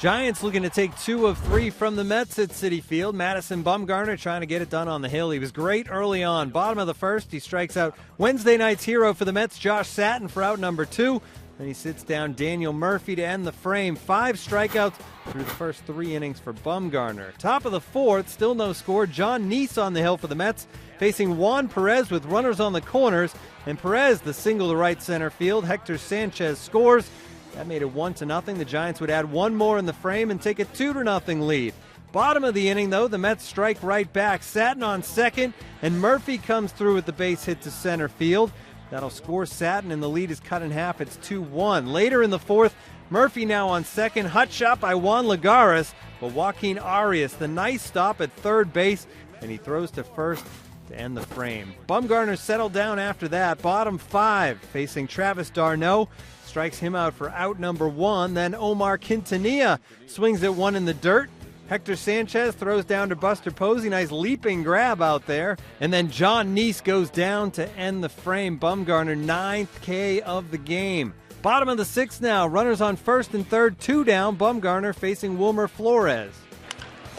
Giants looking to take 2 of 3 from the Mets at Citi Field. Madison Bumgarner trying to get it done on the hill. He was great early on. Bottom of the first, he strikes out Wednesday night's hero for the Mets, Josh Satin, for out number 2. Then he sits down Daniel Murphy to end the frame. 5 strikeouts through the first 3 innings for Bumgarner. Top of the fourth, still no score. John Neese on the hill for the Mets, facing Juan Perez with runners on the corners. And Perez, the single to right center field. Hector Sanchez scores. That made it 1-0. The Giants would add 1 more in the frame and take a 2-0 lead. Bottom of the inning, though, the Mets strike right back. Satin on second, and Murphy comes through with the base hit to center field. That'll score Satin, and the lead is cut in half. It's 2-1. Later in the fourth, Murphy now on second. Hut shot by Juan Lagares, but Joaquin Arias, the nice stop at third base, and he throws to first to end the frame. Bumgarner settled down after that. Bottom 5, facing Travis d'Arnaud. Strikes him out for out number 1. Then Omar Quintanilla swings at 1 in the dirt. Hector Sanchez throws down to Buster Posey. Nice leaping grab out there. And then John Neese goes down to end the frame. Bumgarner, 9th K of the game. Bottom of the 6th now. Runners on first and third, 2 down. Bumgarner facing Wilmer Flores.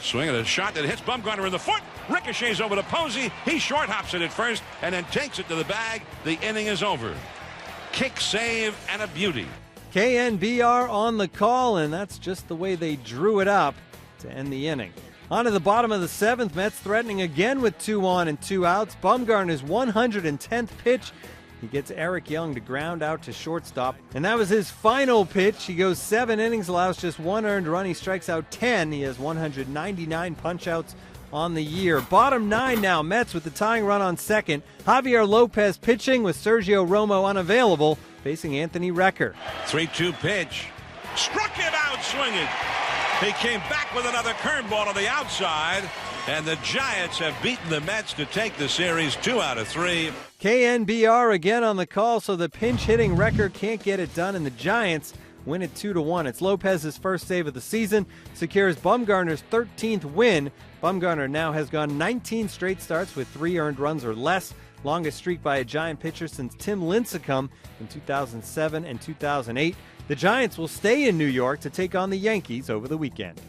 Swing at a shot that hits Bumgarner in the foot. Ricochets over to Posey. He short hops it at first and then takes it to the bag. The inning is over. Kick, save, and a beauty. KNBR on the call, and that's just the way they drew it up to end the inning. On to the bottom of the 7th, Mets threatening again with 2 on and 2 outs. Bumgarner's 110th pitch. He gets Eric Young to ground out to shortstop, and that was his final pitch. He goes 7 innings, allows just 1 earned run. He strikes out 10. He has 199 punch-outs on the year. Bottom 9 now, Mets with the tying run on second. Javier Lopez pitching with Sergio Romo unavailable, facing Anthony Recker. 3-2 pitch. Struck him out swinging. He came back with another curveball on the outside, and the Giants have beaten the Mets to take the series 2 out of 3. KNBR again on the call, so the pinch hitting Recker can't get it done, and the Giants win it 2-1. It's Lopez's first save of the season, secures Bumgarner's 13th win. Bumgarner now has gone 19 straight starts with 3 earned runs or less, longest streak by a Giant pitcher since Tim Lincecum in 2007 and 2008. The Giants will stay in New York to take on the Yankees over the weekend.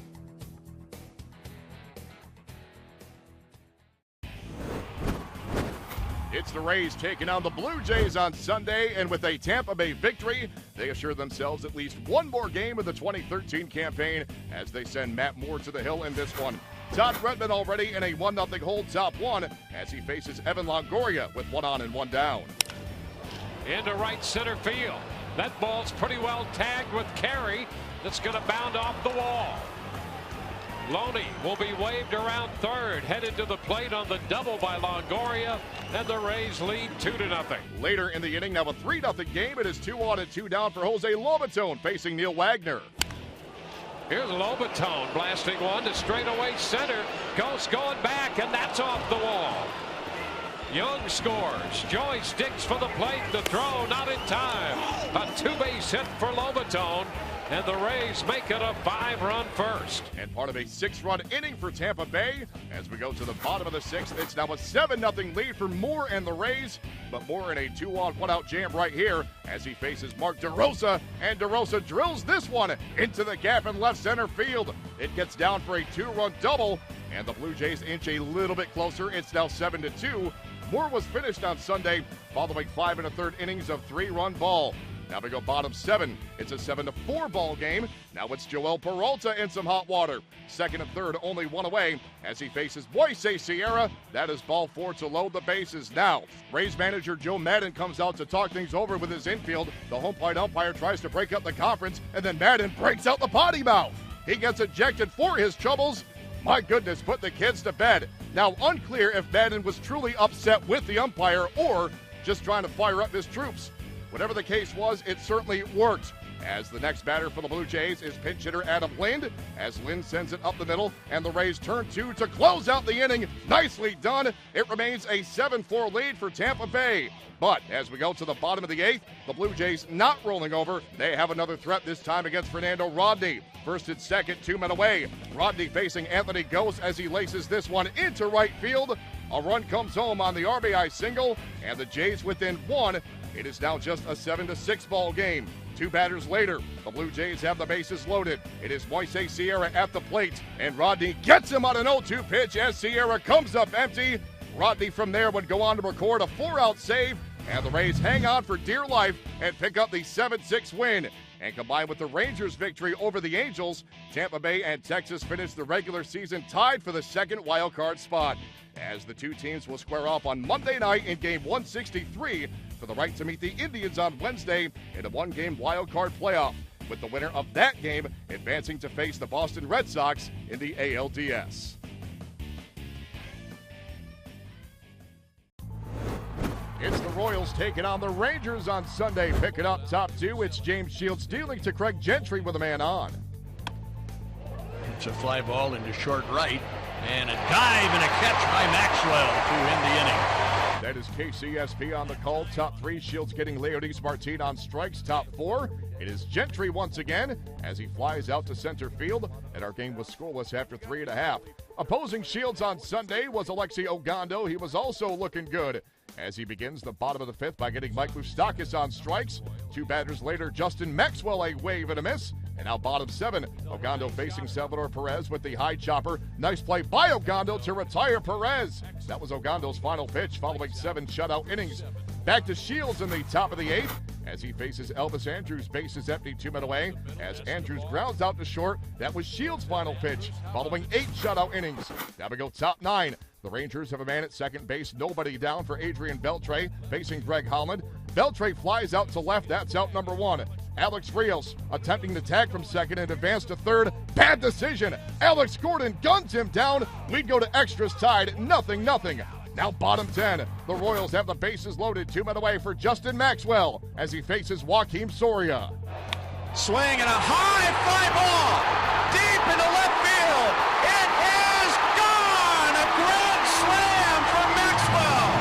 It's the Rays taking on the Blue Jays on Sunday, and with a Tampa Bay victory, they assure themselves at least 1 more game of the 2013 campaign as they send Matt Moore to the hill in this one. Todd Bretman already in a 1-0 hold top 1 as he faces Evan Longoria with 1 on and 1 down. Into right center field. That ball's pretty well tagged with Carey. That's going to bound off the wall. Loney will be waved around third, headed to the plate on the double by Longoria, and the Rays lead 2-0. Later in the inning, now a 3-0 game. It is 2 on and 2 down for Jose Lobaton facing Neil Wagner. Here's Lobaton blasting one to straightaway center. Ghost going back, and that's off the wall. Young scores. Joyce digs for the plate. The throw not in time. A 2-base hit for Lobaton, and the Rays make it a 5-run first. And part of a 6-run inning for Tampa Bay. As we go to the bottom of the 6th, it's now a 7-0 lead for Moore and the Rays. But Moore in a 2-on, 1-out jam right here as he faces Mark DeRosa. And DeRosa drills this one into the gap in left center field. It gets down for a 2-run double, and the Blue Jays inch a little bit closer. It's now 7-2. Moore was finished on Sunday following 5 1/3 innings of 3-run ball. Now we go bottom 7. It's a 7-4 ball game. Now it's Joel Peralta in some hot water. Second and third only 1 away as he faces Moises Sierra. That is ball 4 to load the bases now. Rays manager Joe Maddon comes out to talk things over with his infield. The home plate umpire tries to break up the conference, and then Maddon breaks out the potty mouth. He gets ejected for his troubles. My goodness, put the kids to bed. Now unclear if Maddon was truly upset with the umpire or just trying to fire up his troops. Whatever the case was, it certainly worked. As the next batter for the Blue Jays is pinch hitter Adam Lind, as Lind sends it up the middle, and the Rays turn 2 to close out the inning. Nicely done. It remains a 7-4 lead for Tampa Bay. But as we go to the bottom of the 8th, the Blue Jays not rolling over. They have another threat this time against Fernando Rodney. First and second, 2 men away. Rodney facing Anthony Gose as he laces this one into right field. A run comes home on the RBI single, and the Jays within 1. It is now just a 7-6 ball game. Two batters later, the Blue Jays have the bases loaded. It is Moises Sierra at the plate, and Rodney gets him on an 0-2 pitch as Sierra comes up empty. Rodney from there would go on to record a 4-out save, and the Rays hang on for dear life and pick up the 7-6 win. And combined with the Rangers' victory over the Angels, Tampa Bay and Texas finished the regular season tied for the second wild card spot, as the two teams will square off on Monday night in Game 163 for the right to meet the Indians on Wednesday in a one-game wild card playoff, with the winner of that game advancing to face the Boston Red Sox in the ALDS. It's the Royals taking on the Rangers on Sunday. Picking up top two, it's James Shields dealing to Craig Gentry with a man on. It's a fly ball into short right, and a dive and a catch by Maxwell to end the inning. That is KCSP on the call. Top three, Shields getting Leodis Martin on strikes. Top four, it is Gentry once again as he flies out to center field, and our game was scoreless after 3.5. Opposing Shields on Sunday was Alexi Ogando. He was also looking good as he begins the bottom of the fifth by getting Mike Moustakas on strikes. Two batters later, Justin Maxwell a wave and a miss. And now bottom seven, Ogando facing Salvador Perez with the high chopper. Nice play by Ogando to retire Perez. That was Ogando's final pitch following 7 shutout innings. Back to Shields in the top of the 8th as he faces Elvis Andrews. Bases empty, 2 men away as Andrews grounds out to short. That was Shields' final pitch following 8 shutout innings. Now we go top 9. The Rangers have a man at second base, nobody down for Adrian Beltre facing Greg Holland. Beltre flies out to left, that's out number 1. Alex Rios attempting to tag from second and advance to third. Bad decision. Alex Gordon guns him down. We'd go to extras tied, 0-0. Now bottom 10. The Royals have the bases loaded, 2 men away for Justin Maxwell as he faces Joakim Soria. Swing and a high fly ball deep into left field. It is gone. A grand slam from Maxwell.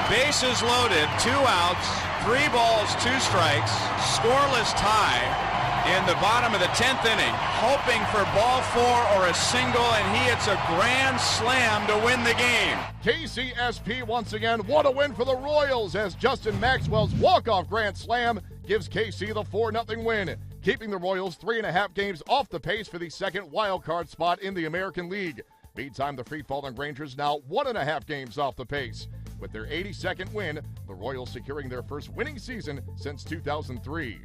Bases loaded, 2 outs, 3 balls, 2 strikes, scoreless tie in the bottom of the 10th inning, hoping for ball 4 or a single, and he hits a grand slam to win the game. KCSP once again, what a win for the Royals as Justin Maxwell's walk-off grand slam gives KC the 4-0 win, keeping the Royals 3.5 games off the pace for the second wild card spot in the American League. Meantime, the free-falling Rangers now 1.5 games off the pace. With their 82nd win, the Royals securing their first winning season since 2003.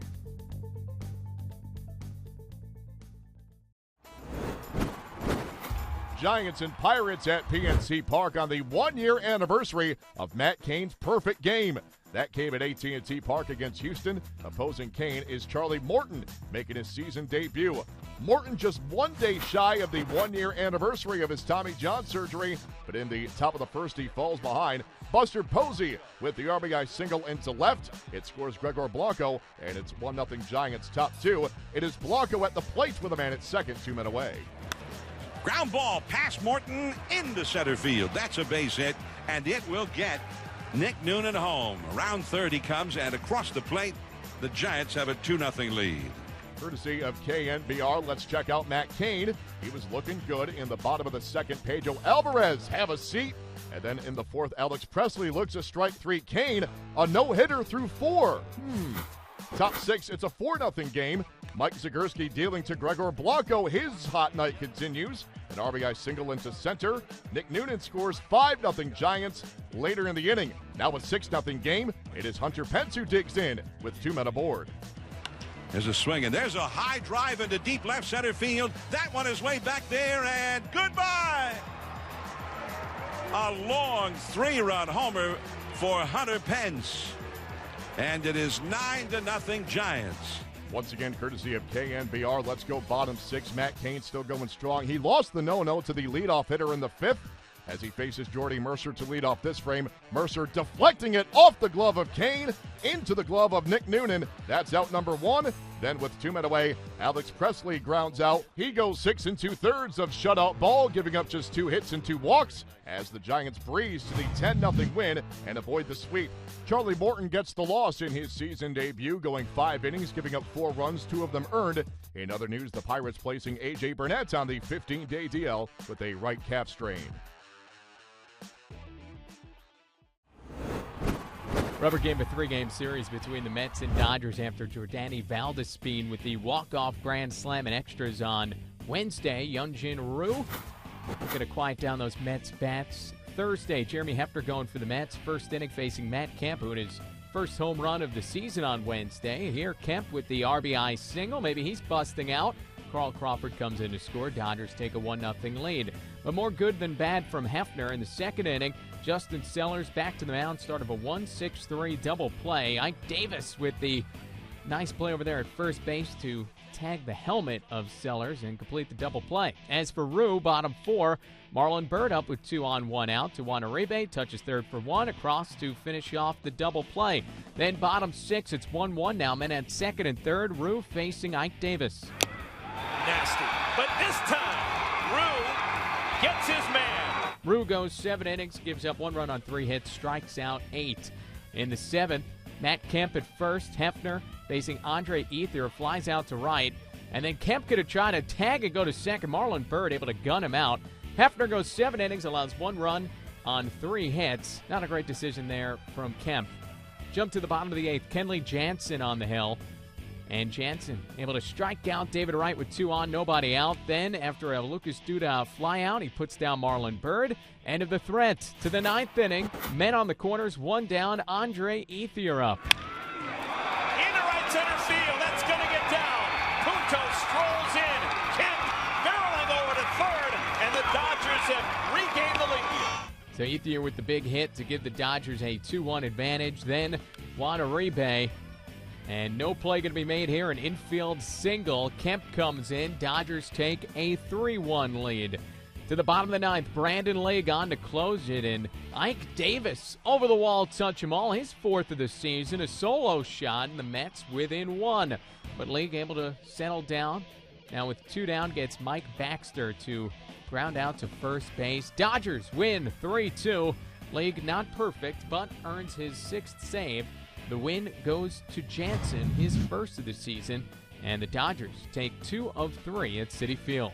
Giants and Pirates at PNC Park on the 1-year anniversary of Matt Cain's perfect game. That came at AT&T Park against Houston. Opposing Cain is Charlie Morton, making his season debut. Morton just 1 day shy of the 1-year anniversary of his Tommy John surgery, but in the top of the first, he falls behind. Buster Posey with the RBI single into left. It scores Gregor Blanco, and it's 1-0 Giants top 2. It is Blanco at the plate with a man at second, 2 men away. Ground ball past Morton into center field. That's a base hit, and it will get Nick Noonan home. Around third he comes, and across the plate, the Giants have a 2-0 lead. Courtesy of KNBR, let's check out Matt Cain. He was looking good in the bottom of the second. Pedro Alvarez, have a seat. And then in the fourth, Alex Presley looks a strike 3. Cain, a no-hitter through 4. Top 6, it's a 4-0 game. Mike Zagurski dealing to Gregor Blanco. His hot night continues. An RBI single into center. Nick Noonan scores 5-0 Giants later in the inning. Now a 6-0 game. It is Hunter Pence who digs in with 2 men aboard. There's a swing, and there's a high drive into deep left center field. That one is way back there, and goodbye. A long 3-run homer for Hunter Pence. And it is 9-0 Giants. Once again, courtesy of KNBR, let's go bottom 6. Matt Cain still going strong. He lost the no-no to the leadoff hitter in the 5th as he faces Jordy Mercer to lead off this frame. Mercer deflecting it off the glove of Cain into the glove of Nick Noonan. That's out number 1. Then with 2 men away, Alex Presley grounds out. He goes 6 2/3 of shutout ball, giving up just 2 hits and 2 walks as the Giants breeze to the 10-0 win and avoid the sweep. Charlie Morton gets the loss in his season debut, going 5 innings, giving up 4 runs, 2 of them earned. In other news, the Pirates placing A.J. Burnett on the 15-day DL with a right calf strain. Rubber game, a 3-game series between the Mets and Dodgers after Jordani Valdespin with the walk-off grand slam and extras on Wednesday. Hyunjin Ryu going to quiet down those Mets bats. Thursday, Jeremy Hefner going for the Mets. First inning facing Matt Kemp, who hit his first home run of the season on Wednesday. Here, Kemp with the RBI single. Maybe he's busting out. Carl Crawford comes in to score. Dodgers take a 1-0 lead. But more good than bad from Hefner in the second inning. Justin Sellers back to the mound, start of a 1-6-3 double play. Ike Davis with the nice play over there at first base to tag the helmet of Sellers and complete the double play. As for Ryu, bottom 4, Marlon Byrd up with 2 on, 1 out. Tawana Uribe touches third for 1 across to finish off the double play. Then bottom 6, it's 1-1 now. Men at second and third. Ryu facing Ike Davis. Nasty. But this time, Ryu gets his man. Ryu goes 7 innings, gives up 1 run on 3 hits, strikes out 8. In the 7th, Matt Kemp at first. Hefner facing Andre Ethier, flies out to right. And then Kemp could have tried to tag and go to second. Marlon Byrd able to gun him out. Hefner goes 7 innings, allows 1 run on 3 hits. Not a great decision there from Kemp. Jump to the bottom of the 8th. Kenley Jansen on the hill. And Jansen able to strike out David Wright with 2 on, nobody out. Then, after a Lucas Duda flyout, he puts down Marlon Byrd. End of the threat to the 9th inning. Men on the corners, 1 down. Andre Ethier up. Into right center field. That's going to get down. Punto strolls in. Kemp barreling over to third. And the Dodgers have regained the lead. So Ethier with the big hit to give the Dodgers a 2-1 advantage. Then Juan Uribe. And no play going to be made here. An infield single. Kemp comes in. Dodgers take a 3-1 lead. To the bottom of the 9th, Brandon League on to close it. And Ike Davis over the wall, touch him all. His 4th of the season. A solo shot, and the Mets within 1. But League able to settle down. Now with 2 down, gets Mike Baxter to ground out to first base. Dodgers win 3-2. League not perfect, but earns his 6th save. The win goes to Jansen, his 1st of the season, and the Dodgers take 2 of 3 at Citi Field.